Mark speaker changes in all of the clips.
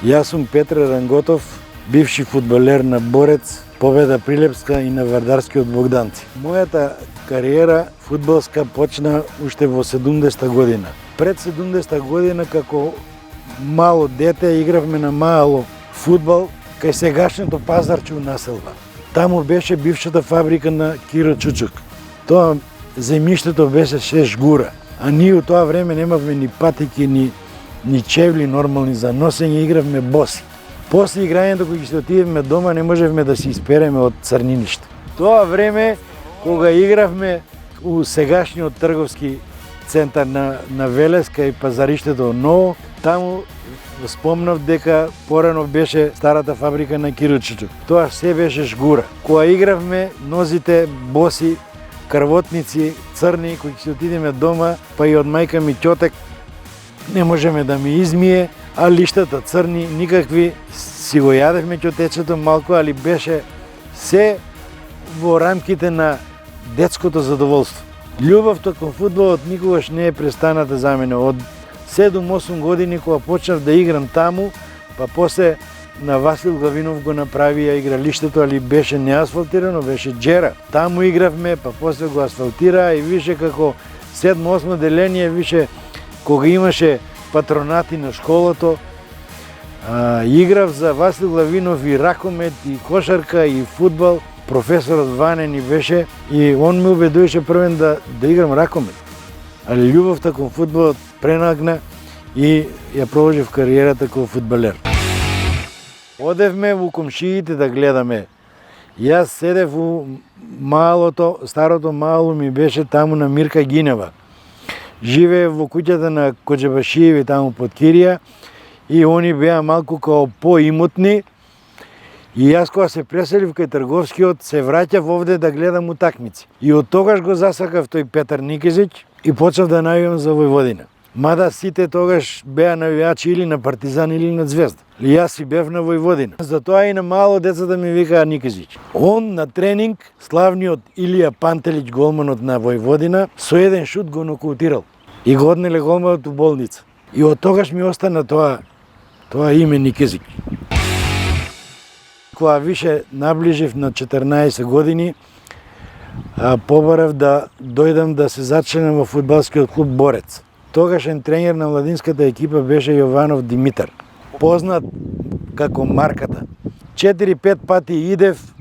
Speaker 1: Јас сум Петре Ранготов, бивши фудбалер на Борец, Победа Прилепска и на Вардарскиот Богданци. Мојата кариера фудбалска почна уште во 70-та година. Пред 70-та година како мало дете игравме на мало фудбал кај сегашното пазарче у населба. Таму беше бившата фабрика на Киро Чучук. Тоа земјиштето беше се жгура, а ние у тоа време немавме ни патики, ни чевли нормални за носење, игравме боси. После играњето кога ќе отидеме дома не можевме да се испереме од црниниште. Тоа време кога игравме у сегашниот трговски центар на Велеска и пазариштето ново, таму спомнав дека порано беше старата фабрика на Киро Чучук. Тоа се беше жгура. Кога игравме, нозите боси, крвотници, црни, кои ќе отидеме дома, па и од мајка ми ќотек не можеме да ми измие, а лиштата црни, никакви, си го јадевме ќотечето малку, али беше се во рамките на детското задоволство. Љубовта кон фудбалот никогаш не е престаната за мене. Од 7-8 години кога почнав да играм таму, па после на Васил Главинов го направија игралиштето, али беше неасфалтирано, беше джера. Таму игравме, па после го асфалтираа и више како 7-8 деление, више кога имаше патронати на школото, играв за Васил Главинов и ракомет, и кошарка, и фудбал. Професорот Ване ни беше и он ме убедуваше првен да играм ракомет. Али љубовта кон фудбалот пренагна и ја продолжив кариерата како фудбалер. Одевме во комшиите да гледаме. Јас седев у малото, старото мало ми беше таму на Мирка Гинева. Живее во куќата на Коџабашиеви таму под Кирија и они беа малку као поимотни. И јас кога се преселив кај Трговскиот, се враќав овде да гледам утакмици. И од тогаш го засакав тој Петар Никизич и почнав да навијам за Војводина. Мада сите тогаш беа навијачи или на Партизан или на Звезда. И јас си бев на Војводина. Затоа и на мало децата ми викаа Никизич. Он на тренинг, славниот Илија Пантелич, голманот на Војводина, со еден шут го нокаутирал. И го однеле голманот у болница. И од тогаш ми остана тоа име Никизич. Кога више наближив на 14 години, побарав да дојдам да се зачленам во фудбалскиот клуб Борец. Тогашен тренер на младинската екипа беше Јованов Димитар, познат како Марката. 4-5 пати идев,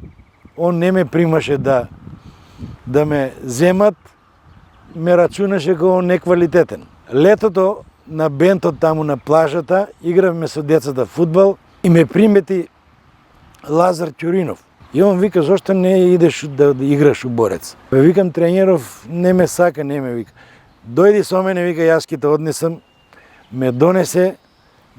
Speaker 1: он не ме примаше да ме земат, ме рачунаше како неквалитетен. Летото на бентот таму на плажата, игравме со децата фудбал и ме примети Лазар Ќуринов. И он вика, зошто не идеш да играш у Борец? Викам, тренеров не ме сака, не ме вика. Дојди со мене, вика, јас ќе те однесам. Ме донесе,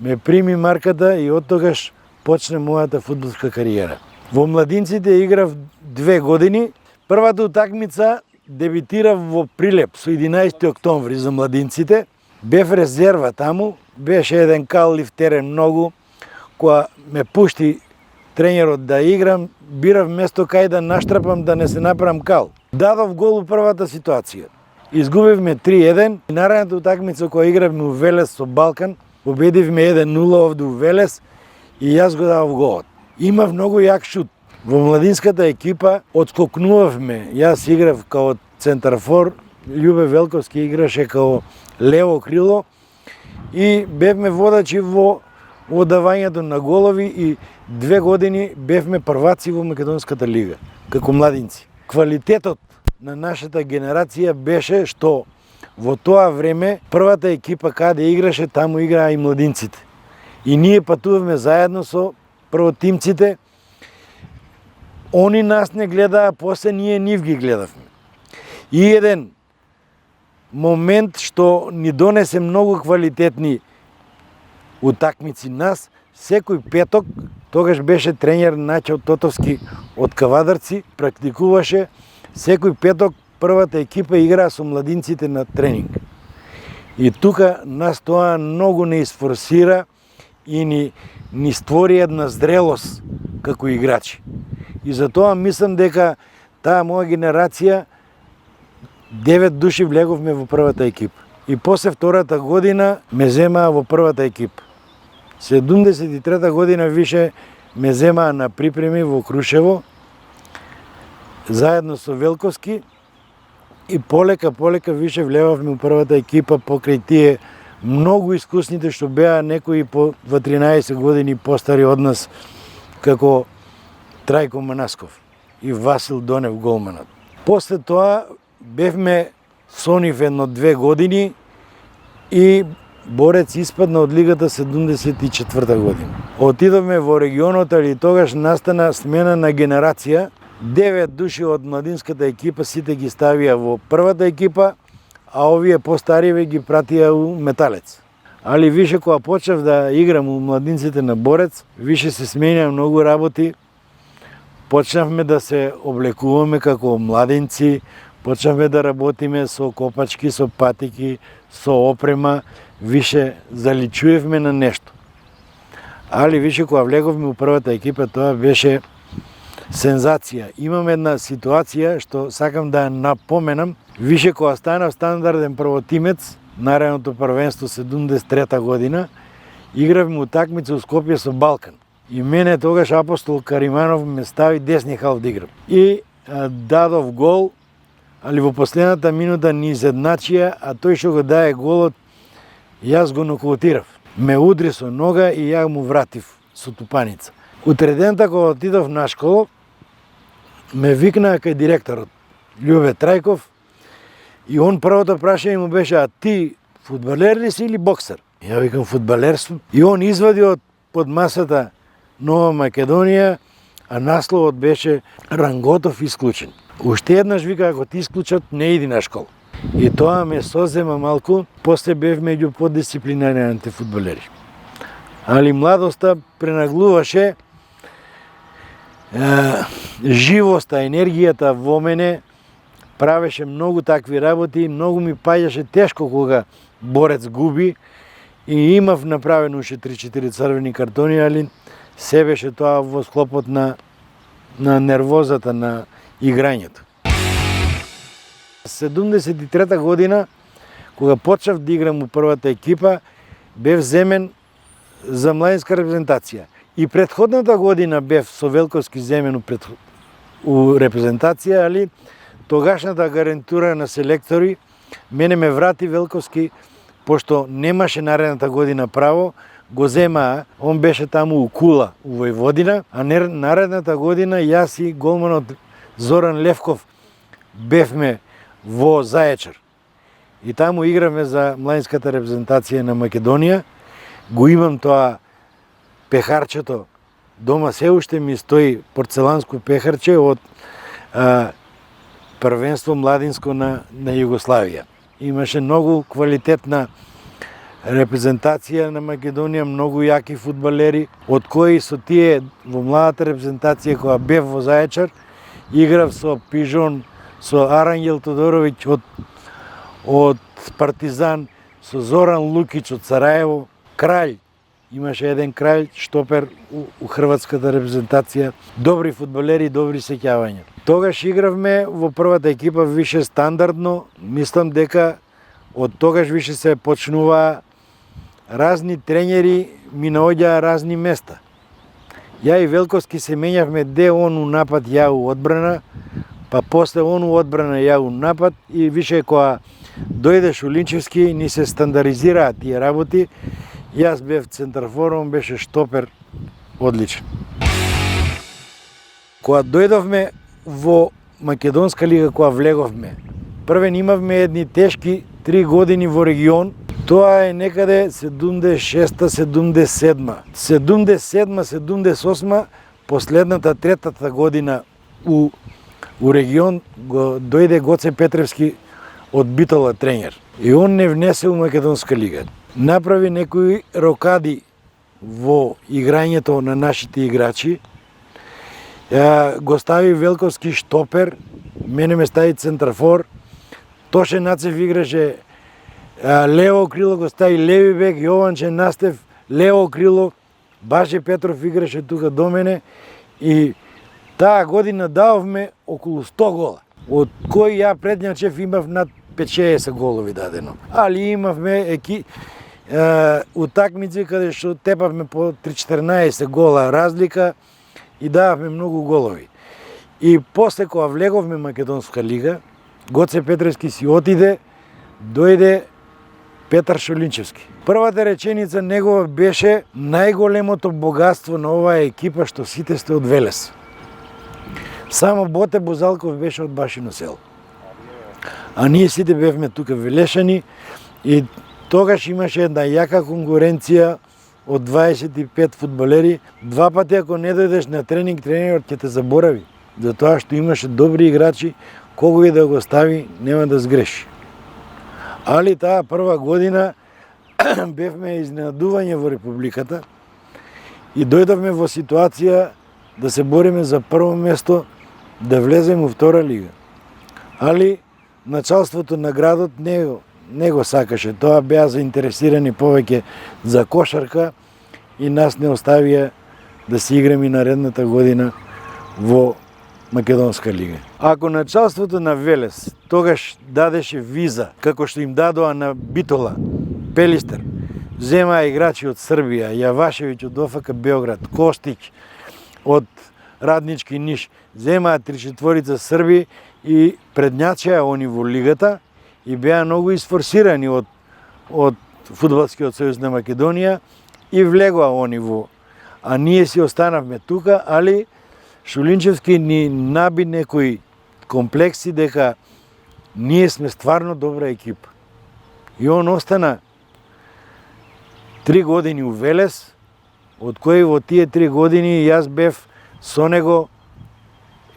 Speaker 1: ме прими Марката и од тогаш почне мојата фудбалска кариера. Во младинците играв 2 години. Првата утакмица дебитирав во Прилеп со 11 октомври за младинците. Бев резерва таму, беше еден каллив терен многу. Кога ме пушти тренерот да играм, бирав место кај да наштрапам да не се направам кал. Дадов гол у првата ситуација. Изгубивме 3-1. Наредната утакмица кога игравме у Велес со Балкан, победивме 1-0 овде у Велес и јас го давав голот. Имав многу јак шут. Во младинската екипа отскокнувавме. Јас играв као центарфор, Љубе Велковски играше као лево крило и бевме водачи во одавањето на голови и 2 години бевме прваци во Македонската лига, како младинци. Квалитетот на нашата генерација беше што во тоа време првата екипа каде играше, таму играа и младинците. И ние патувавме заедно со првотимците. Они нас не гледаа, после ние нив ги гледавме. И еден момент што ни донесе многу квалитетни утакмици нас, секој петок, тогаш беше тренер Начо Тотовски од Кавадарци, практикуваше, секој петок првата екипа играа со младинците на тренинг. И тука нас тоа многу не изфорсира и ни створи една зрелост како играчи. И затоа мислам дека таа моја генерација 9 души влеговме во првата екипа. И после втората година ме земаа во првата екипа. 73 година више ме земаа на припреми во Крушево, заедно со Велковски, и полека више влевавме у првата екипа покрај тие многу искусните што беа некои по 13 години постари од нас, како Трајко Манасков и Васил Донев голманот. После тоа бевме со нив 1-2 години и Борец испадна од лигата 74 година. Отидовме во регионот, али тогаш настана смена на генерација. 9 души од младинската екипа сите ги ставија во првата екипа, а овие постариве ги пратија у Металец. Али више кога почнав да играм у младинците на Борец, више се сменија многу работи. Почнавме да се облекуваме како младинци, почнавме да работиме со копачки, со патики, со опрема, више заличуевме на нешто. Али више кога влеговме у првата екипа, тоа беше сензација. Имам една ситуација што сакам да ја напоменам. Више кога станав стандарден првотимец, наредното првенство 73 година, игравме утакмица у Скопје со Балкан. И мене тогаш Апостол Кариманов ме стави десни халф да играм. И дадов гол, али во последната минута ни изедначија, а тој што го даде голот, јас го нокаутирав. Ме удри со нога и ја му вратив со тупаница. Утредента кога отидов на школа, ме викнаа кај директорот Љубе Трајков и он првото прашање му беше: а ти фудбалер ли си или боксер? Ја викам: фудбалер сум. И он извади од под масата Нова Македонија, а насловот беше Ранготов исклучен. Уште еднаш вика: ако ти исклучат, не иди на школа. И тоа ме созема малку, после бев меѓу подисциплинираните фудбалери. Али младоста пренаглуваше живоста, енергијата во мене, правеше многу такви работи, многу ми паѓаше тешко кога Борец губи и имав направено уште 3-4 црвени картони, али се беше тоа во склопот на нервозата на играњето. 73 година, кога почнав да играм у првата екипа, бев земен за младинска репрезентација. И претходната година бев со Велковски земен у репрезентација, али тогашната гарнитура на селектори мене ме врати Велковски, пошто немаше наредната година право, го земаа, он беше таму у Кула, у Војводина, а наредната година јас и голманот Зоран Левков бевме во Заечар. И таму игравме за младинската репрезентација на Македонија. Го имам тоа пехарчето, дома се уште ми стои порцеланско пехарче од првенство младинско на Југославија. Имаше многу квалитетна репрезентација на Македонија, многу јаки фудбалери, од кои со тие во младата репрезентација која бев во Заечар, играв со Пижон, со Аранјел Тодоровиќ од Партизан, со Зоран Лукиќ од Сараево, Краљ, имаше еден Краљ, штопер у хрватската репрезентација, добри фудбалери, добри сеќавања. Тогаш игравме во првата екипа више стандардно, мислам дека од тогаш више се почнуваа разни тренери, ми наоѓаа разни места. Ја и Велковски се менјавме, де он у напад, ја у одбрана, па после он у одбрана, ја у напад, и више кога дојде Шулинчевски ни се стандаризираа тие работи. Јас бев центарфор, он беше штопер одличен. Кога дојдовме во Македонска лига, кога влеговме, првен имавме едни тешки 3 години во регион. Тоа е некаде 76-77. 77-78, последната третата година у регион го дојде Гоце Петревски од Битола тренер. И он не внесе у Македонска лига. Направи некои рокади во играњето на нашите играчи. Го стави Велковски штопер, мене ме стави центарфор. Тоше Нацев играше лево крило, го стави леви бек, Јованче Настев лево крило, Баше Петров играше тука до мене и таа година дававме околу 100 гола, од кои ја предњачев имав над 5-60 голови дадено. Али имавме утакмици каде што тепавме по 3-14 гола разлика и дававме многу голови. И после кога влеговме Македонска лига, Гоце Петревски си отиде, дојде Петар Шулинчевски. Првата реченица негова беше: најголемото богатство на оваа екипа што сите сте од Велес. Само Боте Бозалков беше од Башино село. А ние сите бевме тука велешани и тогаш имаше една јака конкуренција од 25 фудбалери. Два пати ако не дојдеш на тренинг, тренерот ќе те заборави. Затоа што имаше добри играчи, кого и да го стави, нема да сгреши. Али таа прва година бевме изненадување во Републиката и дојдовме во ситуација да се бориме за прво место, да влеземе во втора лига. Али началството на градот не го сакаше. Тоа беа заинтересирани повеќе за кошарка и нас не оставија да се играме и наредната година во Македонска лига. Ако началството на Велес тогаш дадеше виза, како што им дадоа на Битола, Пелистер, земаа играчи од Србија, Јавашевиќ од ОФК Београд, Костич од Раднички Ниш, земаа 3-4 Срби и предњачеа они во лигата и беа многу isforsirani од Фудбалскиот сојуз на Македонија и влегоа они во. А ние си останавме тука, али Шулинчевски ни наби некои комплекси дека ние сме стварно добра екипа. И он остана 3 години у Велес, од кои во тие 3 години јас бев со него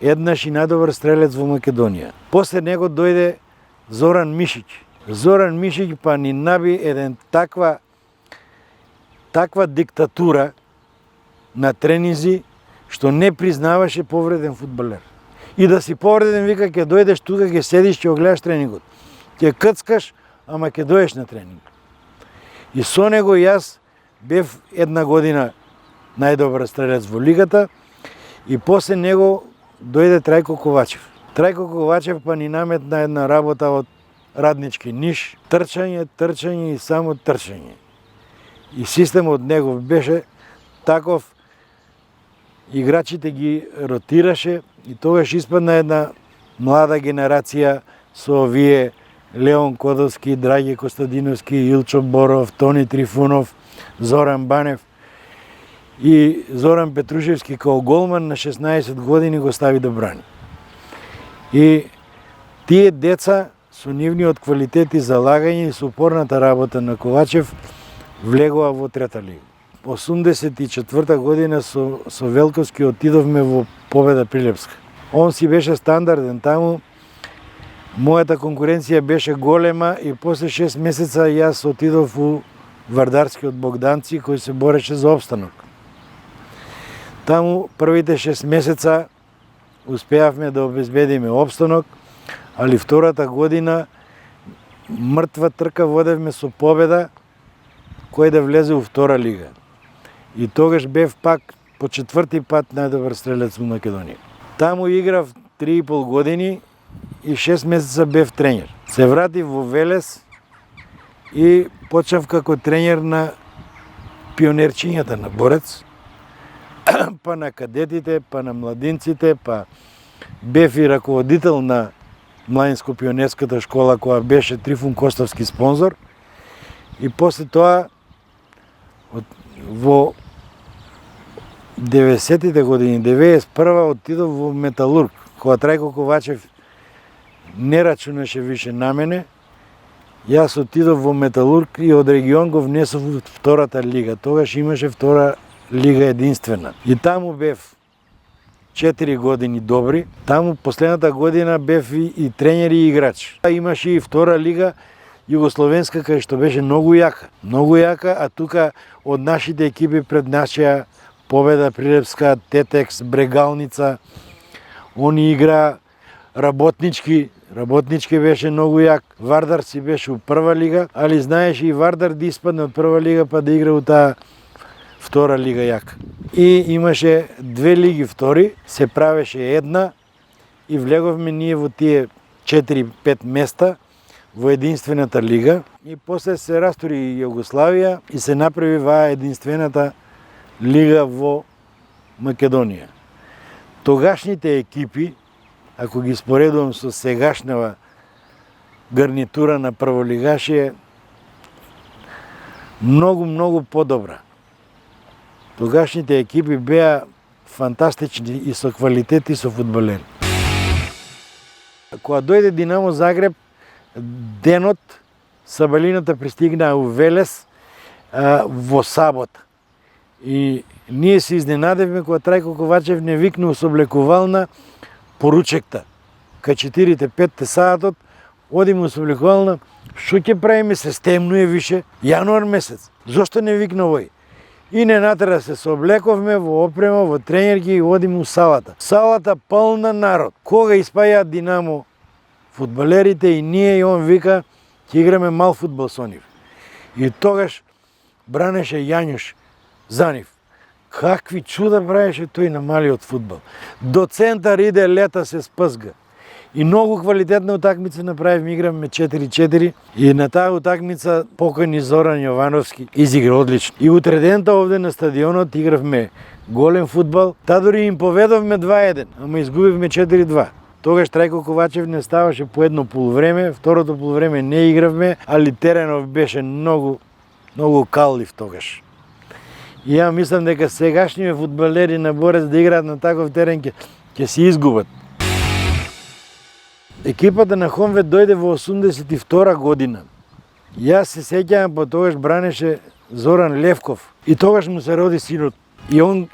Speaker 1: еднаш и најдобар стрелец во Македонија. После него дојде Зоран Мишиќ. Зоран Мишиќ па ни наби еден таква диктатура на тренинзи што не признаваше повреден фудбалер. И да си повреден, вика, ќе дојдеш тука, ќе седиш, ќе го гледаш тренингот. Ќе кцкаш, ама ќе дојдеш на тренинг. И со него јас бев една година најдобар стрелец во лигата и после него дојде Трајко Ковачев. Трајко Ковачев па ни наметна една работа од Раднички Ниш, трчање и само трчање. И системот негов беше таков, играчите ги ротираше и тогаш испадна една млада генерација со овие Леон Кодовски, Драги Костадиновски, Илчо Боров, Тони Трифунов, Зоран Банев и Зоран Петрушевски као голман на 16 години го стави да брани. И тие деца со нивниот квалитет и залагање и со упорната работа на Ковачев влегоа во трета лига. 84 година со Велковски отидовме во Победа Прилепска. Он си беше стандарден таму, мојата конкуренција беше голема и после 6 месеца јас отидов у Вардарскиот Богданци кој се бореше за опстанок. Таму првите 6 месеца успеавме да обезбедиме опстанок, али втората година мртва трка водевме со Победа кој да влезе во втора лига. И тогаш бев пак по 4ти пат најдобар стрелец во Македонија. Таму играв 3,5 години и 6 месеца бев тренер. Се вратив во Велес и почнав како тренер на пионерчињата на Борец, па на кадетите, па на младинците, па бев и раководител на младинско-пионерската школа која беше Трифун Костовски спонзор. И после тоа во 90-тите години, 91-а, отидов во Металург, кога Трајко Ковачев не рачунаше више на мене. Јас отидов во Металург и од регион го внесов во втората лига. Тогаш имаше втора лига единствена. И таму бев 4 години добри. Таму последната година бев и тренер и играч. Имаше и втора лига југословенска, кај што беше многу јака. Многу јака, а тука од нашите екипи предначеа Победа Прилепска, Тетекс, Брегалница. Они игра Работнички. Работнички беше многу јак. Вардар си беше у прва лига, али знаеш и Вардар да испадне од прва лига па да игра у таа втора лига јака. И имаше 2 лиги втори, се правеше една и влеговме ние во тие 4-5 места во единствената лига и после се растури Југославија и се направи единствената лига во Македонија. Тогашните екипи, ако ги споредувам со сегашнава гарнитура на прволигаши, е многу подобра. Тогашните екипи беа фантастични и со квалитет и со фудбалери. Кога дојде Динамо Загреб, денот сабалината пристигнаа у Велес во сабота. И ние се изненадевме кога Трајко Ковачев не викнува со облекувална поручекта. Кај 4-5 саатот одиме со облекувална, што ќе правиме, се стемнуе више, јануар месец. Зошто не викна овој? И не натера се сооблековме во опрема, во тренерки и одиме у салата. Салата полна народ. Кога испајаат Динамо фудбалерите и ние, и он вика, ќе играме мал фудбал со нив. И тогаш бранеше Јањуш за нив. Какви чуда правеше тој на малиот фудбал. До центар иде, лета се спазга. И многу квалитетна утакмица направивме, игравме 4-4 и на таа утакмица покојни Зоран Јовановски изигра одлично. И утре дента овде на стадионот игравме голем фудбал, та дури им поведовме 2-1, ама изгубивме 4-2. Тогаш Трајко Ковачев не ставаше по едно полувреме, второто полувреме не игравме, али теренов беше многу каллив тогаш. И ја мислам дека сегашниве фудбалери на Борец да играат на таков терен ќе се изгубат. Екипата на Хонвет дојде во 82 година. Јас се сеќавам, по тогаш бранеше Зоран Левков. И тогаш му се роди синот. И он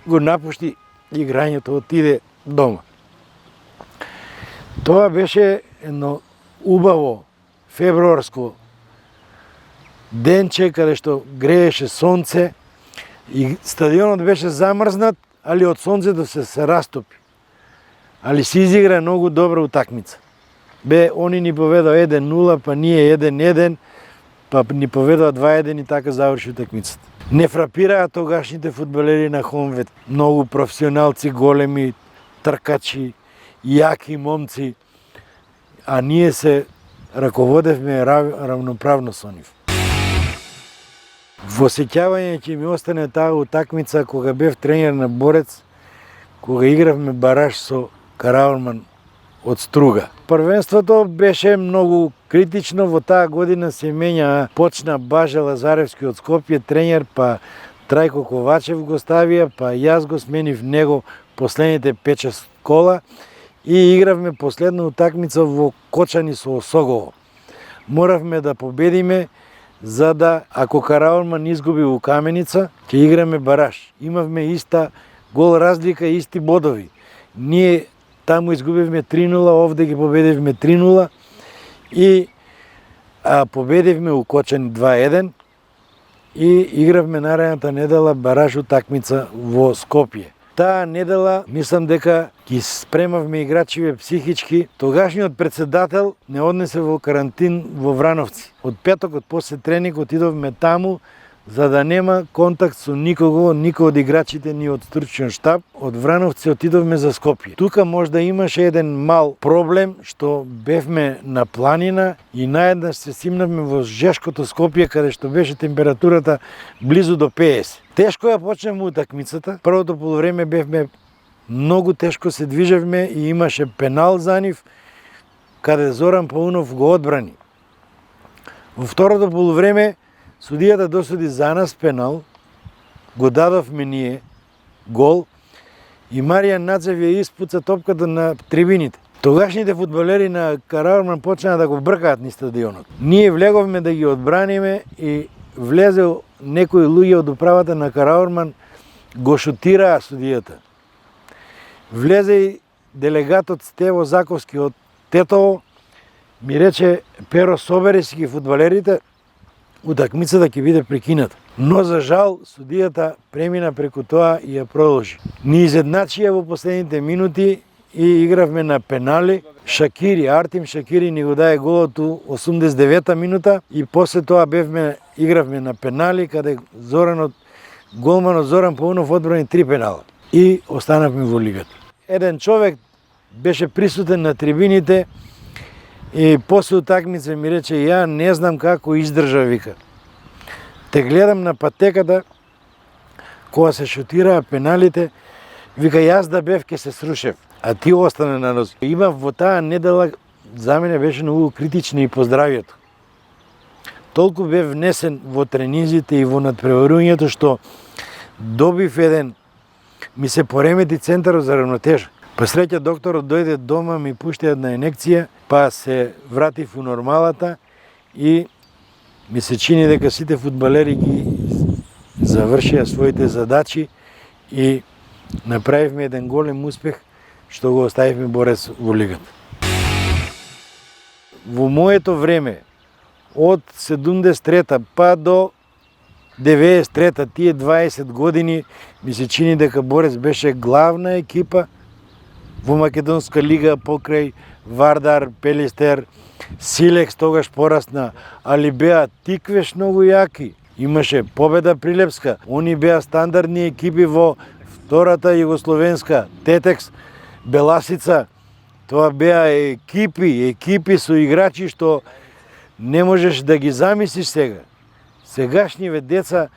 Speaker 1: го напушти играњето, отиде дома. Тоа беше едно убаво февруарско денче, каде што грееше сонце и стадионот беше замрзнат, али од сонцето се растопи. Али се изигра многу добра утакмица. Они ни поведоа 1-0, па ние 1-1, па ни поведоа 2-1 и така заврши утакмицата. Не фрапираа тогашните фудбалери на Хонвет. Многу професионалци, големи, тркачи, јаки момци, а ние се раководевме равноправно со нив. Во сеќавање ќе ми остане таа утакмица кога бев тренер на Борец, кога игравме бараж со Караурман од Струга. Првенството беше многу критично, во таа година се менја, почна Баже Лазаревски од Скопје тренер, па Трајко Ковачев го ставија, па јас го сменив него последните 5-6 кола и игравме последна утакмица во Кочани со Осогово. Моравме да победиме, за да, ако Караурман изгуби у Каменица, ќе играме бараж. Имавме иста гол разлика и исти бодови. Ние таму изгубивме 3-0, овде ги победивме 3-0 и победивме у Кочани 2-1 и игравме наредната недела бараж утакмица во Скопје. Таа недела мислам дека ги спремавме играчиве психички. Тогашниот председател не однесе во карантин во Врановци. Од петокот после тренинг отидовме таму за да нема контакт со никој од играчите ни од стручен штаб. Од Врановци отидовме за Скопје. Тука можда имаше еден мал проблем, што бевме на планина и наеднаш се симнавме во жешкото Скопје, каде што беше температурата близу до 50. Тешко ја почнеме утакмицата. Првото полувреме бевме многу тешко се движевме и имаше пенал за нив, каде Зоран Паунов го одбрани. Во второто полувреме судијата досуди за нас пенал, го дадовме ние гол и Маријан Нацев ја испуца топката на трибините. Тогашните фудбалери на Караурман почнаа да го бркаат низ стадионот. Ние влеговме да ги одбраниме и влезе некои луѓе од управата на Караурман, го шутираа судијата. Влезе и делегатот Стево Заковски од Тетово, ми рече: Перо, собери си ги фудбалерите, утакмицата ќе биде прекината. Но за жал судијата премина преку тоа и ја продолжи. Ни изедначија во последните минути и игравме на пенали. Артим Шакири ни го даде голот у 89-та минута и после тоа игравме на пенали, каде голманот Зоран Паунов одбрани 3 пенала и останавме во лигата. Еден човек беше присутен на трибините, И после утакмица ми рече, ја не знам како издржа, вика. Те гледам на патеката, кога се шутираа пеналите, вика, јас да бев ке се срушев, а ти остане на нос. Имав во таа недела, за мене беше многу критично и по здравието. Толку бев внесен во тренинзите и во надпреварувањето, што добив ми се поремети центарот за равнотежа. Па среќа докторот дојде дома, ми пушти една инекција, па се вратив у нормалата и ми се чини дека сите фудбалери ги завршија своите задачи и направивме еден голем успех, што го оставивме борец во лигата. Во моето време, од 73-та па до 93-та, тие 20 години, ми се чини дека Борец беше главна екипа во Македонска лига покрај Вардар, Пелистер, Силекс тогаш порасна, али беа тиквеш многу јаки. Имаше Победа Прилепска, они беа стандардни екипи во втората југословенска, Тетекс, Беласица. Тоа беа екипи со играчи што не можеш да ги замислиш сега. Сегашниве деца,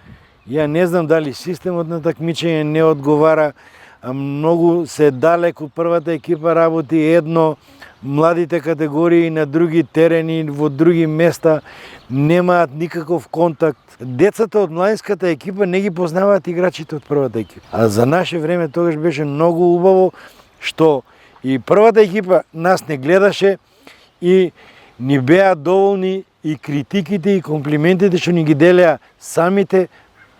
Speaker 1: ја не знам дали системот на такмичење не одговара, а многу се далеку првата екипа работи едно, младите категории на други терени, во други места, немаат никаков контакт. Децата од младинската екипа не ги познаваат играчите од првата екипа. А за наше време тогаш беше многу убаво што и првата екипа нас не гледаше и ни беа доволни и критиките и комплиментите што ни ги делеа самите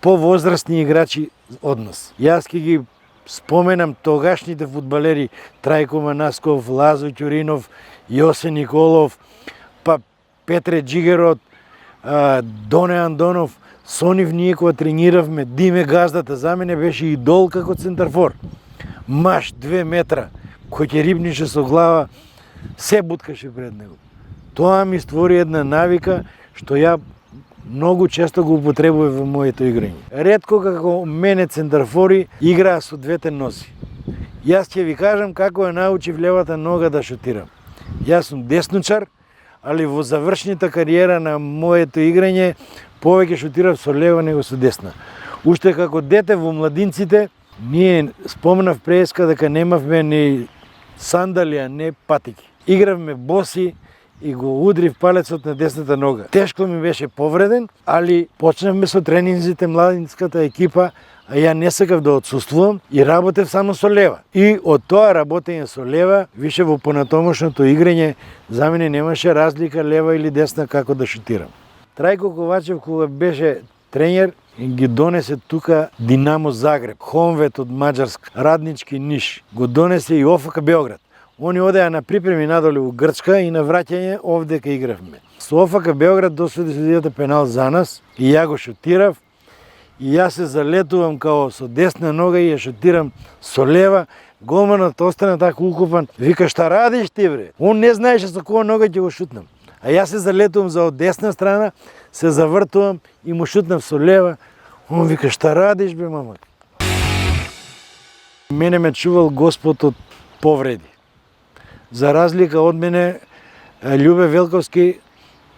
Speaker 1: повозрастни играчи од нас. Јас ќе ги споменам тогашните фудбалери Трајко Манасков, Лазо Ќуринов, Јосе Николов, па Петре Джигерот, Доне Андонов. Со нив ние кога трениравме, Диме Газдата за мене беше идол како центарфор. Маш 2 метра, кој ќе рибнише со глава, се буткаше пред него. Тоа ми створи една навика што ја многу често го употребувам во моето играње. Ретко како мене центарфори играа со двете носи. Јас ќе ви кажам како ја научив левата нога да шутирам. Јас сум деснучар, али во завршната кариера на моето играње повеќе шутирав со лева него со десна. Уште како дете во младинците, ние спомнав преска дека немавме ни сандалија, не патики. Игравме боси и го удрив палецот на десната нога. Тешко ми беше повреден, али почнавме со тренинзите младинската екипа, а ја не сакав да отсуствувам и работев само со лева. И од тоа работење со лева, више во понатомошното играње, за мене немаше разлика лева или десна како да шутирам. Трајко Ковачев кога беше тренер, ги донесе тука Динамо Загреб, Хонвет од Маđarска, Раднички Ниш, го донесе и ОФК Београд. Они одеа на припреми надоле у Грчка и на враќање овде кај игравме. Со ОФК Београд досуди судијата пенал за нас и ја го шутирав и јас се залетувам као со десна нога и ја шутирам со лева. Голманот остана така укупан. Вика, шта радиш ти бре? Он не знаеше со која нога ќе го шутнам. А јас се залетувам за од десна страна, се завртувам и му шутнав со лева. Он вика, шта радиш бе, мамак? Мене ме чувал Господ од повреди. За разлика од мене, Љубе Велковски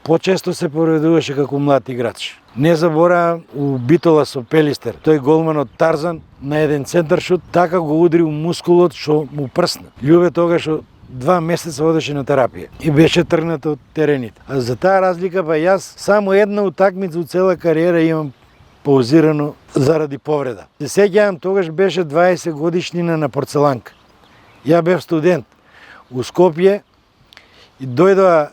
Speaker 1: почесто се повредуваше како млад играч. Не заборавам у битола со Пелистер. Тој голманот Тарзан на еден центаршут така го удри у мускулот што му прсна. Љубе тогаш 2 месеца одеше на терапија и беше тргнат од терените. А за таа разлика па јас само една утакмица у цела кариера имам паузирано заради повреда. Се сеќавам, тогаш беше 20 годишнина на Порцеланка. Ја бев студент у Скопје и дојдоа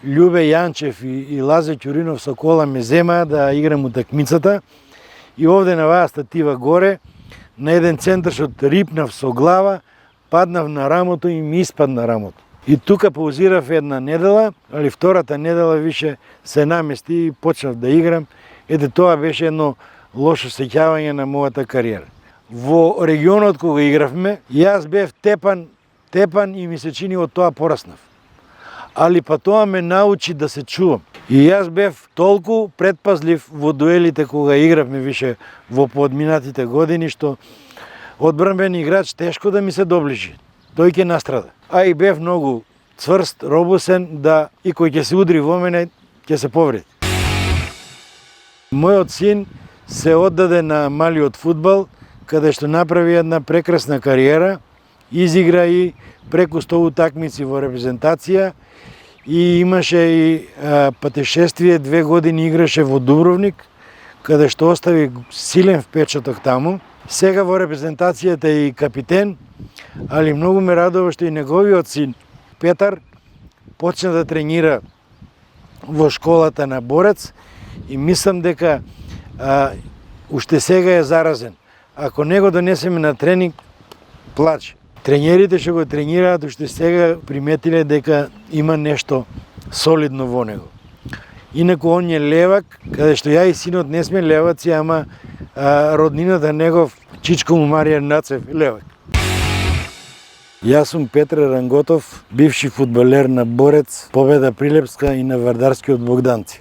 Speaker 1: Љубе Јанчев и Лазо Ќуринов со кола ме земаа да играм утакмицата и овде на оваа статива горе на еден центаршот рипнав со глава, паднав на рамото и ми испадна рамото. И тука паузирав една недела, али втората недела више се намести и почнав да играм. Ете тоа беше едно лошо сеќавање на мојата кариера. Во регионот кога игравме, јас бев тепан и ми се чини од тоа пораснав. Али па тоа ме научи да се чувам. И јас бев толку предпазлив во дуелите кога игравме више во подминатите години, што одбранбен играч тешко да ми се доближи. Тој ќе настрада. А и бев многу цврст, робусен, да и кој ќе се удри во мене, ќе се повреди. Мојот син се оддаде на малиот фудбал, каде што направи една прекрасна кариера, изигра и преку 100 утакмици во репрезентација и имаше и патешествие, 2 години играше во Дубровник, каде што остави силен впечаток таму. Сега во репрезентацијата е и капитен, али многу ме радува што и неговиот син Петар почна да тренира во школата на борец и мислам дека уште сега е заразен. Ако не го донесеме на тренинг, плаче. Тренерите што го тренираат уште сега приметиле дека има нешто солидно во него. Инаку он е левак, каде што ја и синот не сме леваци, ама роднината негов чичко му Маријан Нацев левак. Јас сум Петре Ранготов, бивши фудбалер на Борец, Победа Прилепска и на Вардарскиот Богданци.